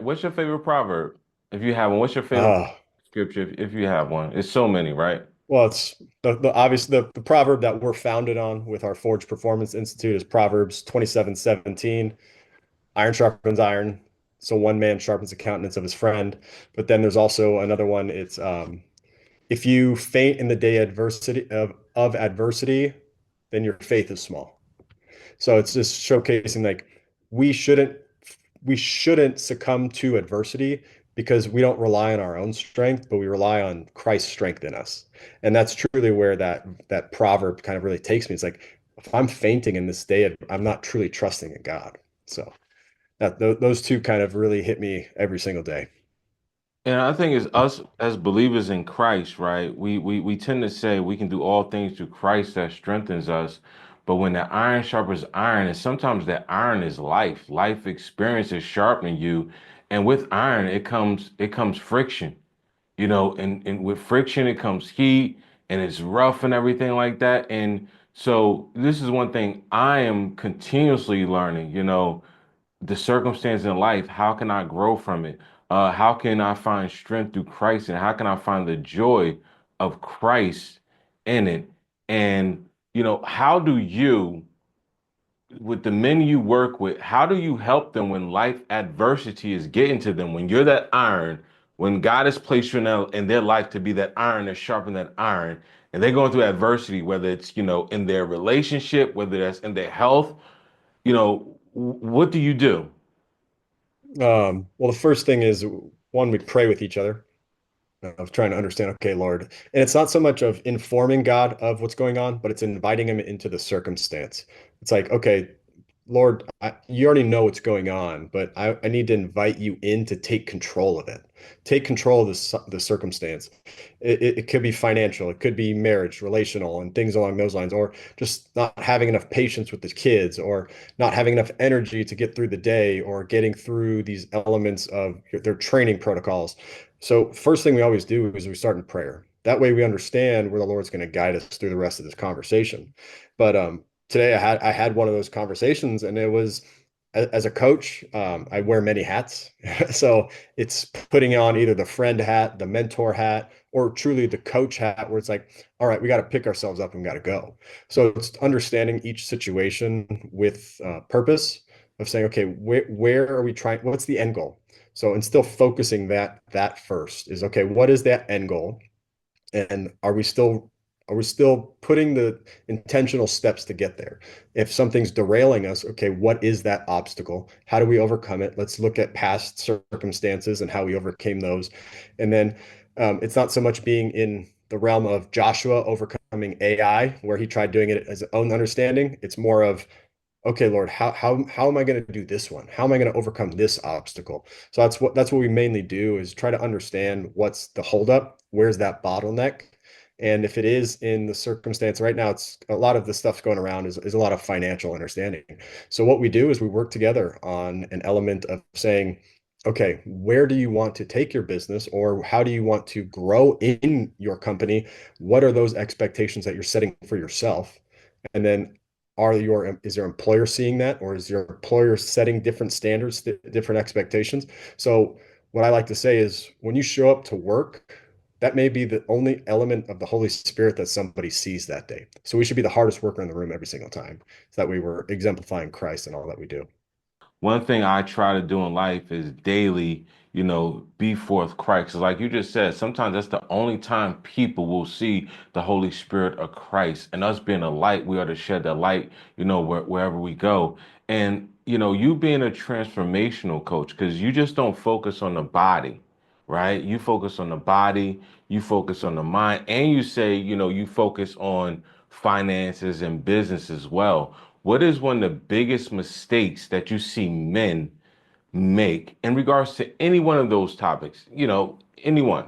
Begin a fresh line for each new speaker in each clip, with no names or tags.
what's your favorite proverb? If you have one, what's your favorite
Uh,
scripture if you have one? It's so many, right?
well, it's the obvious the proverb that we're founded on with our Forge Performance Institute is Proverbs 27:17. Iron sharpens iron, so one man sharpens the countenance of his friend. But then there's also another one. It's if you faint in the day of adversity, then your faith is small. So it's just showcasing like we shouldn't we shouldn't succumb to adversity because we don't rely on our own strength, but we rely on Christ's strength in us. And that's truly where that proverb kind of really takes me. It's like if I'm fainting in this day, I'm not truly trusting in God. So those two kind of really hit me every single day.
And I think it's us as believers in Christ, right? We tend to say we can do all things through Christ that strengthens us. But when the iron sharpens iron, and sometimes that iron is life. Life experience is sharpening you. And with iron, it comes friction. And with friction it comes heat and it's rough and everything like that. And so this is one thing I am continuously learning, the circumstance in life, how can I grow from it? How can I find strength through Christ, and how can I find the joy of Christ in it? And how do you, with the men you work with, how do you help them when life adversity is getting to them? When you're that iron, when God has placed you in their life to be that iron that sharpen that iron, and they're going through adversity, whether it's in their relationship, whether that's in their health, what do you do?
Well, the first thing is one, we pray with each other of trying to understand, okay, Lord. And it's not so much of informing God of what's going on, but it's inviting him into the circumstance. It's like, okay, Lord, you already know what's going on, but I need to invite you in to take control of it. Take control of the circumstance. It could be financial, it could be marriage, relational, and things along those lines, or just not having enough patience with the kids, or not having enough energy to get through the day, or getting through these elements of their training protocols. So, first thing we always do is we start in prayer. That way we understand where the Lord's going to guide us through the rest of this conversation. But today I had one of those conversations, and it was as a coach, I wear many hats. So it's putting on either the friend hat, the mentor hat, or truly the coach hat, where it's like, all right, we got to pick ourselves up and got to go. So it's understanding each situation with purpose of saying, okay, where are we trying? What's the end goal? So and still focusing that first is okay, what is that end goal? And are we still putting the intentional steps to get there? If something's derailing us, okay, what is that obstacle? How do we overcome it? Let's look at past circumstances and how we overcame those. And then it's not so much being in the realm of Joshua overcoming AI, where he tried doing it as his own understanding. It's more of, okay, Lord, how am I going to do this one? How am I going to overcome this obstacle? So that's what we mainly do is try to understand what's the holdup, where's that bottleneck, and if it is in the circumstance right now, it's a lot of the stuff going around is a lot of financial understanding. So what we do is we work together on an element of saying, okay, where do you want to take your business, or how do you want to grow in your company? What are those expectations that you're setting for yourself? And then is your employer seeing that, or is your employer setting different standards, different expectations? So what I like to say is when you show up to work, that may be the only element of the Holy Spirit that somebody sees that day. So we should be the hardest worker in the room every single time. So that we were exemplifying Christ in all that we do.
One thing I try to do in life is daily, be forth Christ. 'Cause like you just said, sometimes that's the only time people will see the Holy Spirit of Christ. And us being a light, we are to shed that light, wherever we go. And, you being a transformational coach, because you just don't focus on the body, right? You focus on the body, you focus on the mind, and you say, you focus on finances and business as well. What is one of the biggest mistakes that you see men make in regards to any one of those topics? Anyone.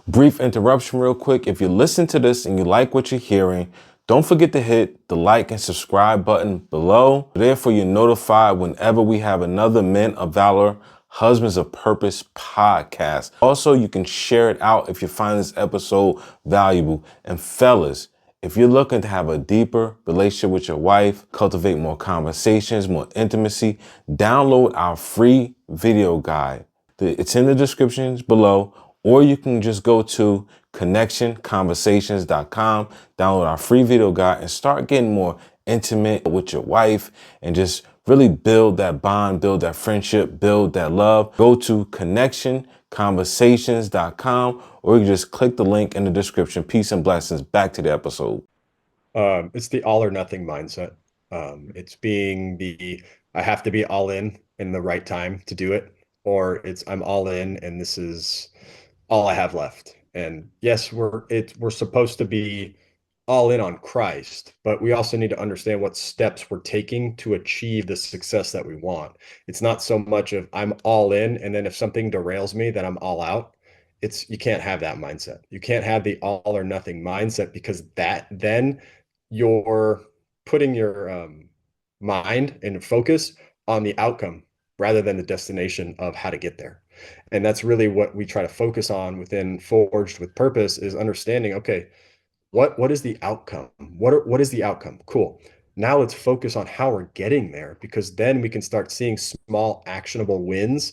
Brief interruption, real quick. If you listen to this and you like what you're hearing, don't forget to hit the like and subscribe button below. Therefore, you're notified whenever we have another Men of Valor, Husbands of Purpose podcast. Also, you can share it out if you find this episode valuable. And fellas, if you're looking to have a deeper relationship with your wife, cultivate more conversations, more intimacy, download our free video guide, It's in the descriptions below, or you can just go to connectionconversations.com, download our free video guide, and start getting more intimate with your wife and just really build that bond, build that friendship, build that love. Go to connectionconversations.com, or you can just click the link in the description. Peace and blessings. Back to the episode.
It's the all or nothing mindset. It's being I have to be all in the right time to do it, or it's I'm all in and this is all I have left. And yes, we're supposed to be all in on Christ, but we also need to understand what steps we're taking to achieve the success that we want. It's not so much of I'm all in, and then if something derails me, then I'm all out. It's you can't have that mindset. You can't have the all or nothing mindset because that then you're putting your mind and focus on the outcome rather than the destination of how to get there. And that's really what we try to focus on within Forged with Purpose is understanding, okay, what is the outcome? What is the outcome? Cool. Now let's focus on how we're getting there because then we can start seeing small actionable wins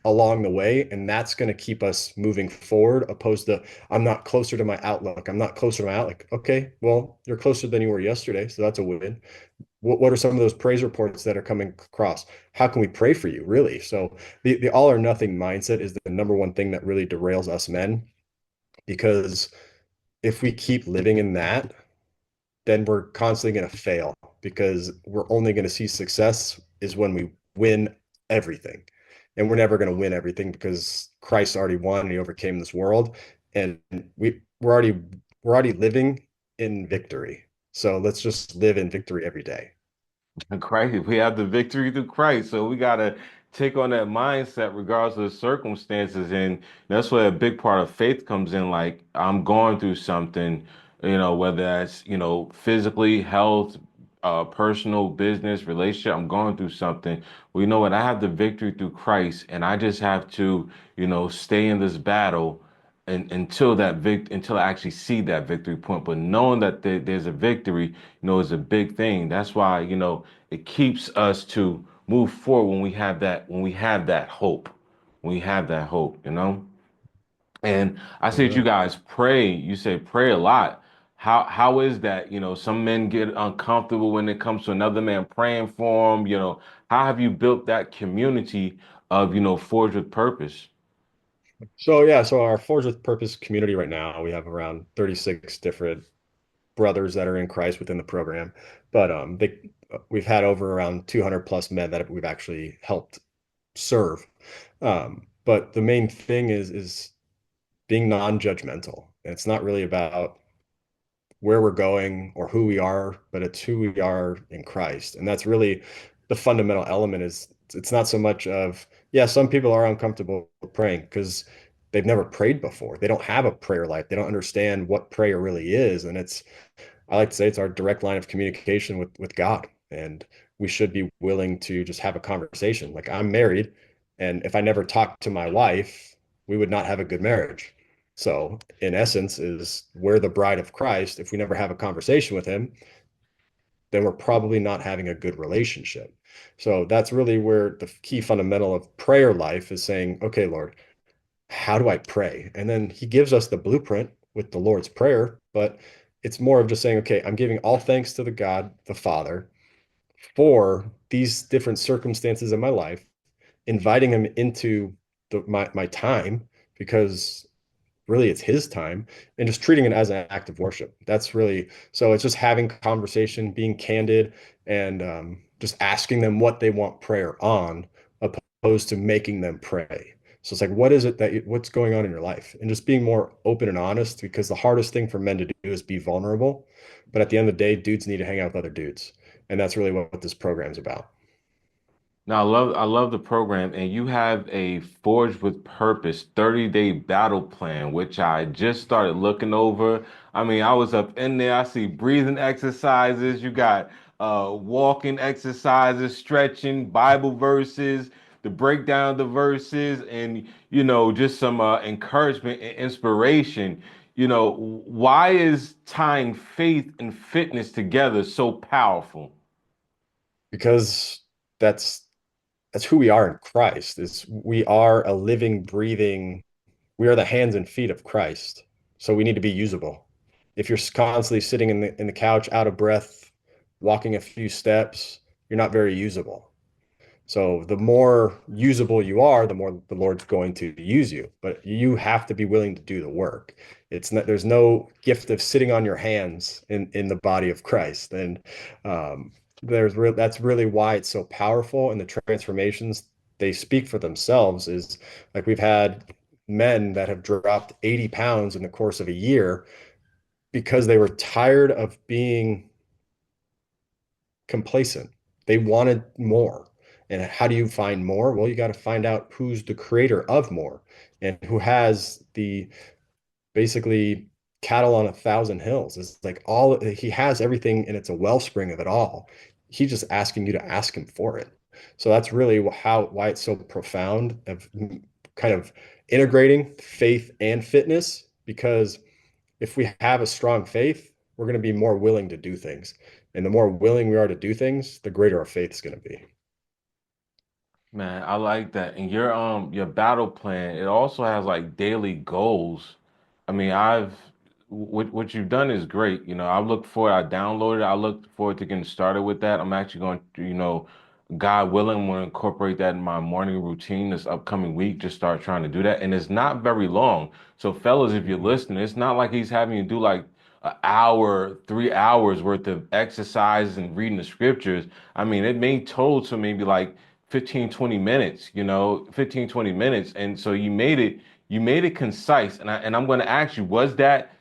along the way, and that's going to keep us moving forward opposed to I'm not closer to my outlook. I'm not closer to my outlook. Okay, well, you're closer than you were yesterday, so that's a win. What are some of those praise reports that are coming across? How can we pray for you, really? So the all or nothing mindset is the number one thing that really derails us men because if we keep living in that, then we're constantly going to fail because we're only going to see success is when we win everything. And we're never going to win everything because Christ already won and he overcame this world. And we're already living in victory. So let's just live in victory every day.
Christ, we have the victory through Christ. So we got to take on that mindset regardless of the circumstances. And that's where a big part of faith comes in. Like, I'm going through something, whether that's, physically, health, personal, business, relationship, I'm going through something. Well, you know what? I have the victory through Christ, and I just have to, stay in this battle and until I actually see that victory point. But knowing that there's a victory, is a big thing. That's why, it keeps us to move forward when we have that hope. When we have that hope. And I see that you
Amen.
guys pray. You say pray a lot. How is that? Some men get uncomfortable when it comes to another man praying for them. How have you built that community of, Forged with Purpose?
So yeah, so our Forge with Purpose community right now, we have around 36 different brothers that are in Christ within the program. But we've had over around 200 plus men that we've actually helped serve. But the main thing is being non-judgmental. And it's not really about where we're going or who we are, but it's who we are in Christ. And that's really the fundamental element is it's not so much of, yeah, some people are uncomfortable praying because they've never prayed before. They don't have a prayer life. They don't understand what prayer really is. And I like to say it's our direct line of communication with God. And we should be willing to just have a conversation. Like I'm married, and if I never talked to my wife, we would not have a good marriage. So, in essence, is we're the bride of Christ. If we never have a conversation with him, then we're probably not having a good relationship. So that's really where the key fundamental of prayer life is saying, okay, Lord, how do I pray? And then he gives us the blueprint with the Lord's Prayer, but it's more of just saying, okay, I'm giving all thanks to the God, the Father, for these different circumstances in my life, inviting him into my time because really it's his time and just treating it as an act of worship. That's really so it's just having conversation, being candid, and just asking them what they want prayer on, opposed to making them pray. So it's like, what is it what's going on in your life? And just being more open and honest because the hardest thing for men to do is be vulnerable. But at the end of the day, dudes need to hang out with other dudes. And that's really what this program's about.
Now, I love the program, and you have a Forged with Purpose 30-day battle plan, which I just started looking over. I mean, I was up in there. I see breathing exercises. You got walking exercises, stretching, Bible verses, the breakdown of the verses, and just some encouragement and inspiration. Why is tying faith and fitness together so powerful?
Because that's that's who we are in Christ. Is we are a living, breathing, we are the hands and feet of Christ. So we need to be usable. If you're constantly sitting in the couch out of breath, walking a few steps, you're not very usable. So the more usable you are, the more the Lord's going to use you. But you have to be willing to do the work. It's not, there's no gift of sitting on your hands in the body of Christ. And um, that's really why it's so powerful. And the transformations they speak for themselves is like we've had men that have dropped 80 pounds in the course of a year because they were tired of being complacent. They wanted more. And how do you find more? Well, you got to find out who's the creator of more and who has the basically cattle on 1,000 hills. It's like all he has everything and it's a wellspring of it all. He's just asking you to ask him for it. So that's really why it's so profound of kind of integrating faith and fitness because if we have a strong faith, we're going to be more willing to do things. And the more willing we are to do things, the greater our faith is going to be.
Man, I like that. And your battle plan, it also has like daily goals. I mean, what you've done is great. You know, I look for it, I downloaded it, I look forward to getting started with that. I'm actually going to, God willing, I'm going to incorporate that in my morning routine this upcoming week, just start trying to do that. And it's not very long. So fellas, if you're listening, it's not like he's having you do like an hour, 3 hours worth of exercise and reading the scriptures. I mean, it may total to maybe like 15, 20 minutes, 15, 20 minutes. And so you made it concise. And I'm going to ask you, was that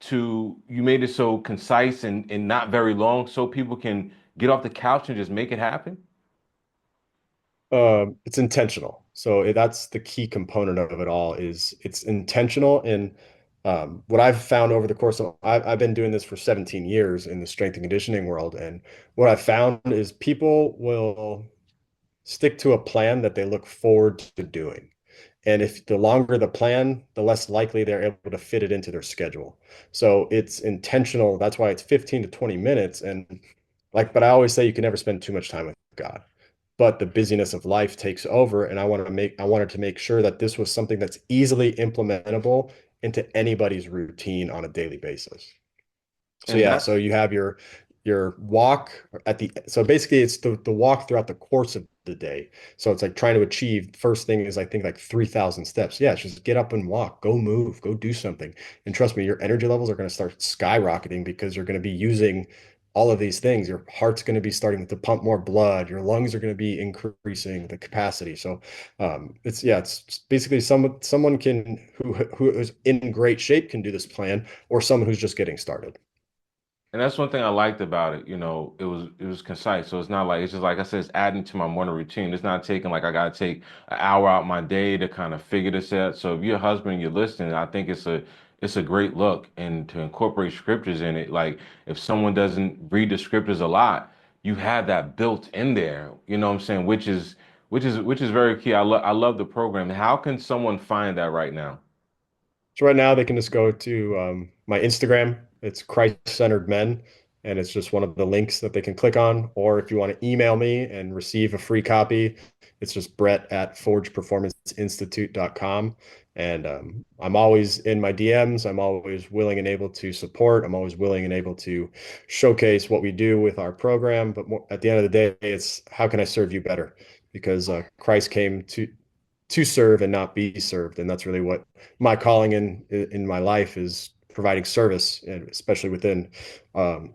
you made it so concise and not very long so people can get off the couch and just make it happen?
It's intentional. So that's the key component of it all is it's intentional. And what I've found over the course of, I've been doing this for 17 years in the strength and conditioning world. And what I've found is people will stick to a plan that they look forward to doing. And if the longer the plan, the less likely they're able to fit it into their schedule. So it's intentional. That's why it's 15 to 20 minutes. And but I always say you can never spend too much time with God. But the busyness of life takes over. And I wanted to make sure that this was something that's easily implementable into anybody's routine on a daily basis. So
And
yeah,
that's
so you have your walk at the so basically it's the walk throughout the course of the day. So it's like trying to achieve first thing is I think like 3,000 steps. Yeah, it's just get up and walk, go move, go do something. And trust me, your energy levels are going to start skyrocketing because you're going to be using all of these things. Your heart's going to be starting to pump more blood, your lungs are going to be increasing the capacity. So it's basically someone who is in great shape can do this plan, or someone who's just getting started.
And that's one thing I liked about it. It was concise. So it's not like it's just like I said, it's adding to my morning routine. It's not taking like I gotta take an hour out my day to kind of figure this out. So if you're a husband and you're listening, I think it's a great look and to incorporate scriptures in it. Like if someone doesn't read the scriptures a lot, you have that built in there. You know what I'm saying? Which is very key. I love the program. How can someone find that right now?
So right now they can just go to my Instagram. It's Christ-centered men, and it's just one of the links that they can click on. Or if you want to email me and receive a free copy, it's just Brett at forgeperformanceinstitute.com. And I'm always in my DMs. I'm always willing and able to support. I'm always willing and able to showcase what we do with our program. But more, at the end of the day, it's how can I serve you better? Because Christ came to serve and not be served. And that's really what my calling in my life is providing service, and especially within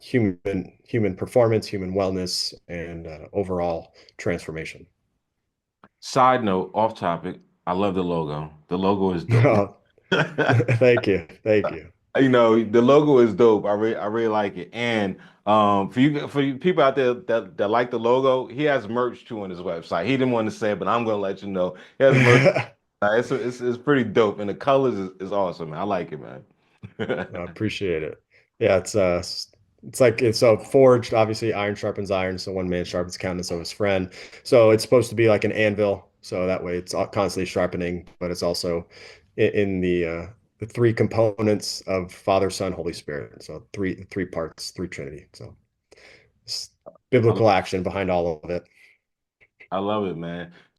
human performance, human wellness, and overall transformation.
Side note, off topic. I love the logo. The logo is dope.
Thank you. Thank you.
The logo is dope. I really like it. And for you people out there that like the logo, he has merch too on his website. He didn't want to say it, but I'm gonna let you know. He has merch. It's pretty dope, and the colors is awesome. I like it, man.
I appreciate it. Yeah, it's like it's so forged. Obviously, iron sharpens iron, so one man sharpens countenance of his friend. So it's supposed to be like an anvil, so that way it's constantly sharpening, but it's also in the three components of Father, Son, Holy Spirit. So three parts, three Trinity. So it's
I
biblical action behind all of it.
I love it, man.